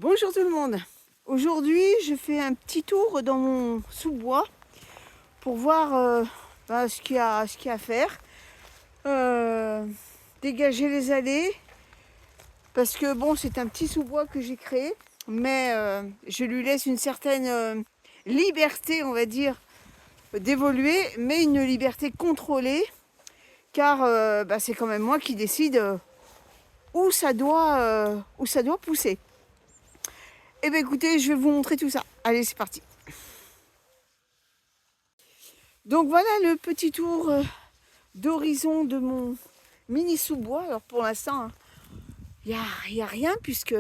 Bonjour tout le monde. Aujourd'hui, je fais un petit tour dans mon sous-bois pour voir ce qu'il y a à faire. Dégager les allées parce que bon, c'est un petit sous-bois que j'ai créé, mais je lui laisse une certaine liberté, on va dire, d'évoluer, mais une liberté contrôlée, car c'est quand même moi qui décide où ça doit pousser. Eh bien écoutez, je vais vous montrer tout ça. Allez, c'est parti. Donc voilà le petit tour d'horizon de mon mini sous-bois. Alors pour l'instant, il n'y a rien puisque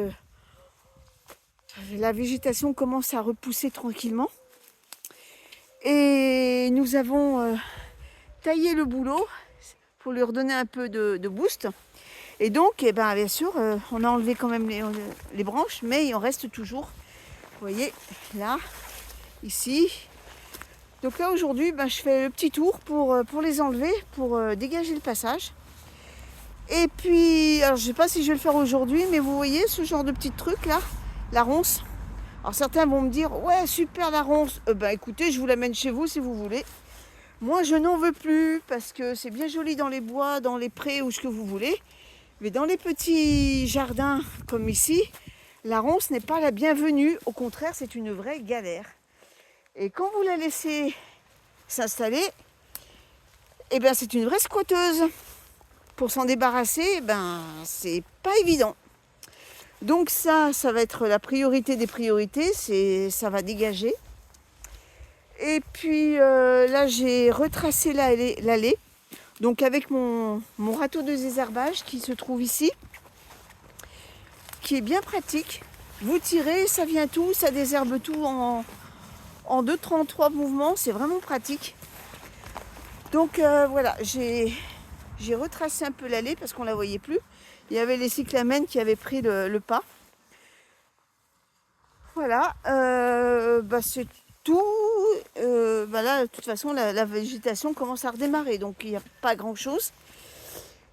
la végétation commence à repousser tranquillement. Et nous avons taillé le bouleau pour lui redonner un peu de boost. Et donc, bien sûr, on a enlevé quand même les branches, mais il en reste toujours. Vous voyez, là, ici. Donc là, aujourd'hui, je fais le petit tour pour les enlever, pour dégager le passage. Et puis, alors je ne sais pas si je vais le faire aujourd'hui, mais vous voyez ce genre de petit truc là, la ronce. Alors certains vont me dire, ouais, super la ronce. Écoutez, je vous l'amène chez vous si vous voulez. Moi, je n'en veux plus parce que c'est bien joli dans les bois, dans les prés ou ce que vous voulez. Mais dans les petits jardins comme ici, la ronce n'est pas la bienvenue. Au contraire, c'est une vraie galère. Et quand vous la laissez s'installer, c'est une vraie squatteuse. Pour s'en débarrasser, c'est pas évident. Donc ça va être la priorité des priorités, ça va dégager. Et puis là, j'ai retracé l'allée. Donc avec mon râteau de désherbage qui se trouve ici, qui est bien pratique. Vous tirez, ça vient tout, ça désherbe tout en 2-3 mouvements, c'est vraiment pratique. Donc voilà, j'ai retracé un peu l'allée parce qu'on ne la voyait plus. Il y avait les cyclamènes qui avaient pris le pas. Voilà, c'est tout. Là, de toute façon, la végétation commence à redémarrer, donc il n'y a pas grand-chose.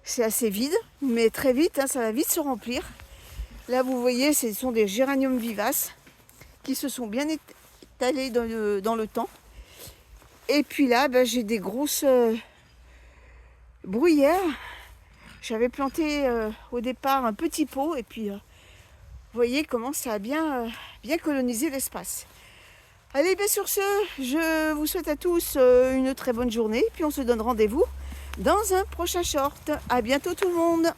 C'est assez vide, mais très vite, ça va vite se remplir. Là, vous voyez, ce sont des géraniums vivaces qui se sont bien étalés dans le temps. Et puis là, j'ai des grosses bruyères. J'avais planté au départ un petit pot, et puis vous voyez comment ça a bien colonisé l'espace. Allez, sur ce, je vous souhaite à tous une très bonne journée, puis on se donne rendez-vous dans un prochain short. À bientôt tout le monde.